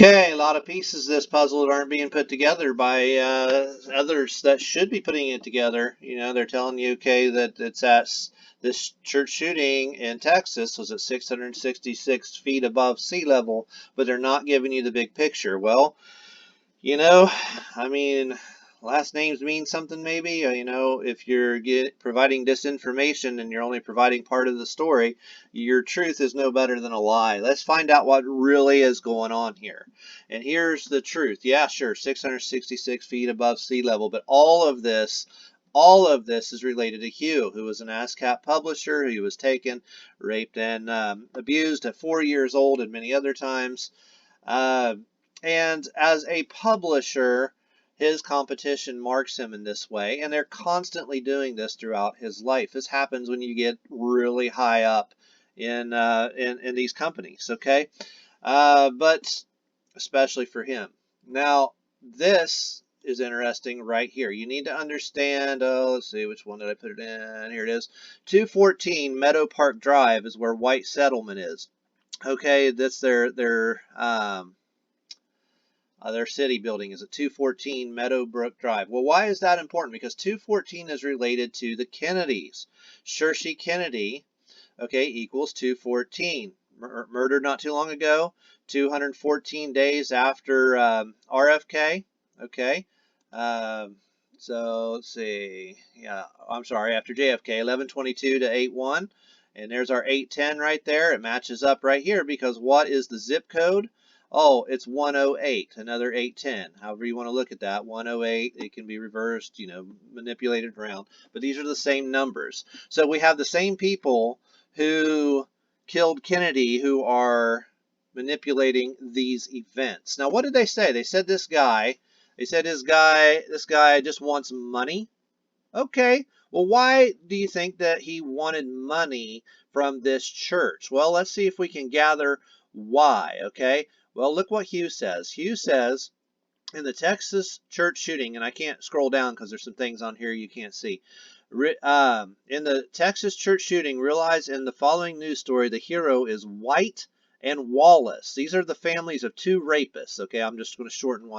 Okay, a lot of pieces of this puzzle that aren't being put together by others that should be putting it together. You know, they're telling you, okay, that this church shooting in Texas was at 666 feet above sea level, but they're not giving you the big picture. Well, you know, I mean, last names mean something maybe. If you're providing disinformation and you're only providing part of the story, your truth is no better than a lie. Let's find out what really is going on here. And here's the truth. Yeah, sure, 666 feet above sea level, but all of this is related to Hugh, who was an ASCAP publisher. He was taken, raped, and abused at 4 years old and many other times. Uh, and as a publisher, his competition marks him in this way, and they're constantly doing this throughout his life. This happens when you get really high up in these companies, okay? But especially for him. Now, this is interesting right here. You need to understand, let's see, which one did I put it in? Here it is. 214 Meadow Park Drive is where White Settlement is. Okay, that's their city building is at 214 Meadowbrook Drive. Well, why is that important? Because 214 is related to the Kennedys. Soairse Kennedy, okay, equals 214. Murdered not too long ago, 214 days after RFK, okay. So let's see, yeah, I'm sorry, after JFK, 1122 to 81. And there's our 810 right there. It matches up right here because what is the zip code? Oh, it's 108, another 810. However you want to look at that, 108, it can be reversed, manipulated around. But these are the same numbers. So we have the same people who killed Kennedy who are manipulating these events. Now, what did they say? They said this guy just wants money. Okay, well, why do you think that he wanted money from this church? Well, let's see if we can gather why, okay? Well, look what Hugh says. Hugh says, in the Texas church shooting, and I can't scroll down because there's some things on here you can't see. In the Texas church shooting, realize in the following news story, the hero is White and Wallace. These are the families of two rapists, okay? I'm just going to shorten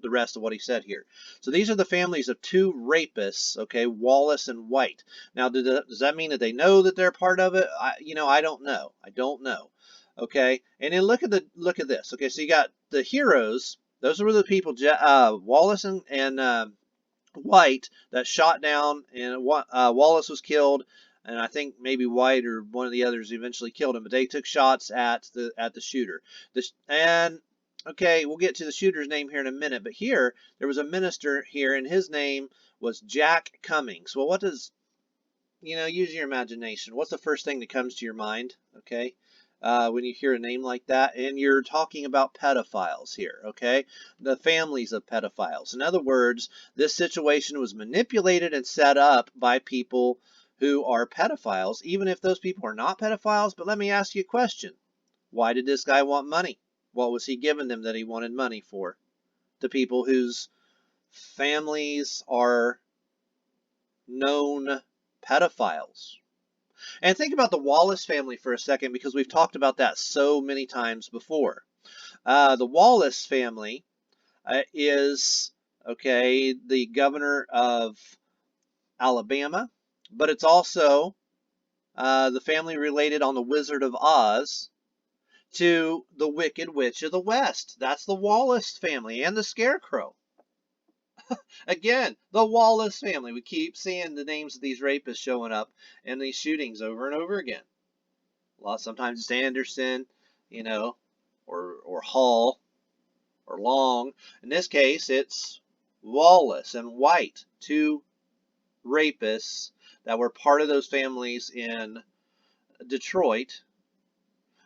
the rest of what he said here. So these are the families of two rapists, okay, Wallace and White. Now, does that mean that they know that they're part of it? I don't know. I don't know. Okay, and then look at this. Okay, so you got the heroes. Those were the people, Wallace and White, that shot down, and Wallace was killed, and I think maybe White or one of the others eventually killed him. But they took shots at the shooter. And okay, we'll get to the shooter's name here in a minute. But here, there was a minister here, and his name was Jack Cummings. Well, what does, use your imagination. What's the first thing that comes to your mind? Okay, when you hear a name like that, and you're talking about pedophiles here, okay? The families of pedophiles. In other words, this situation was manipulated and set up by people who are pedophiles, even if those people are not pedophiles. But let me ask you a question. Why did this guy want money? What was he giving them that he wanted money for? The people whose families are known pedophiles. And think about the Wallace family for a second, because we've talked about that so many times before. The Wallace family is, okay, the governor of Alabama, but it's also the family related on the Wizard of Oz to the Wicked Witch of the West. That's the Wallace family, and the Scarecrow. Again, the Wallace family. We keep seeing the names of these rapists showing up in these shootings over and over again. Sometimes it's Anderson, or Hall, or Long. In this case, it's Wallace and White, two rapists that were part of those families in Detroit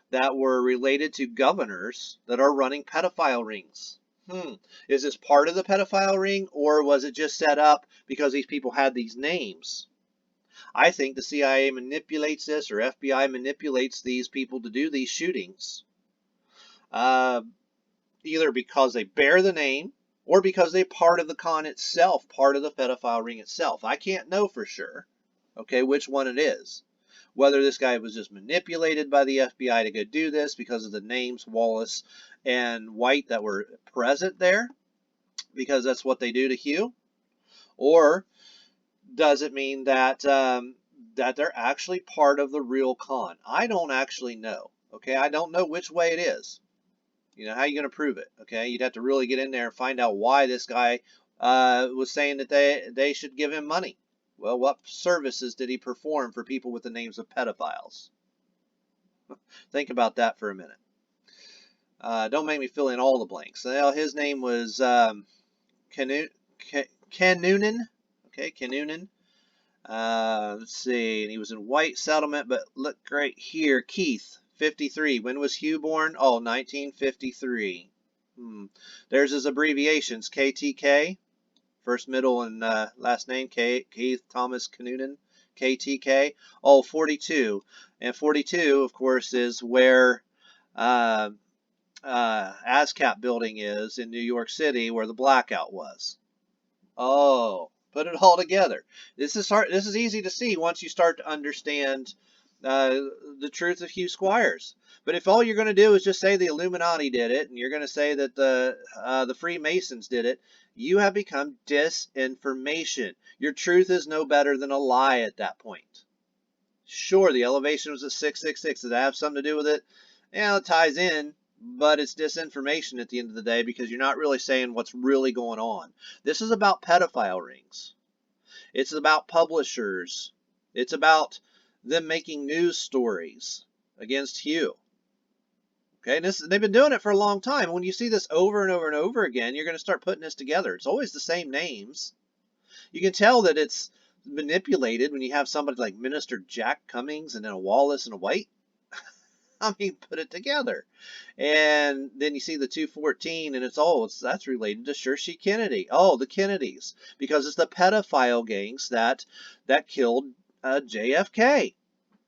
that were related to governors that are running pedophile rings. Is this part of the pedophile ring, or was it just set up because these people had these names? I think the CIA manipulates this, or FBI manipulates these people to do these shootings, either because they bear the name or because they're part of the con itself, part of the pedophile ring itself. I can't know for sure, okay, which one it is. whether this guy was just manipulated by the FBI to go do this because of the names Wallace and White that were present there, because that's what they do to Hugh, or does it mean that that they're actually part of the real con? I don't actually know. Okay, I don't know which way it is. You know, how are you going to prove it? Okay, you'd have to really get in there and find out why this guy was saying that they should give him money. Well, what services did he perform for people with the names of pedophiles? Think about that for a minute. Don't make me fill in all the blanks. Well, his name was Kinnunen. Okay, Kinnunen. Let's see, and he was in White Settlement, but look right here, Keith, 53. When was Hugh born? Oh, 1953. There's his abbreviations, KTK, first, middle, and last name, Keith Thomas Kinnunen, KTK. Oh, 42. And 42, of course, is where ASCAP building is in New York City, where the blackout was. Oh, put it all together. This is hard. This is easy to see once you start to understand the truth of Hugh Squiers. But if all you're going to do is just say the Illuminati did it, and you're going to say that the Freemasons did it, you have become disinformation. Your truth is no better than a lie at that point. Sure, the elevation was at 666. Does that have something to do with it? Yeah, it ties in, but it's disinformation at the end of the day because you're not really saying what's really going on. This is about pedophile rings. It's about publishers. It's about them making news stories against Hugh. Okay, and they've been doing it for a long time. When you see this over and over and over again, you're going to start putting this together. It's always the same names. You can tell that it's manipulated when you have somebody like Minister Jack Cummings and then a Wallace and a White. I mean, put it together. And then you see the 214, and that's related to Saoirse Kennedy. Oh, the Kennedys, because it's the pedophile gangs that killed JFK,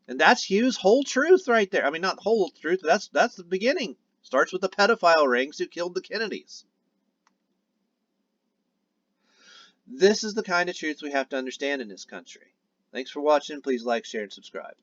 and that's Hugh's whole truth right there. I mean, not whole truth, but that's the beginning. Starts with the pedophile rings who killed the Kennedys. This is the kind of truth we have to understand in this country. Thanks for watching. Please like, share, and subscribe.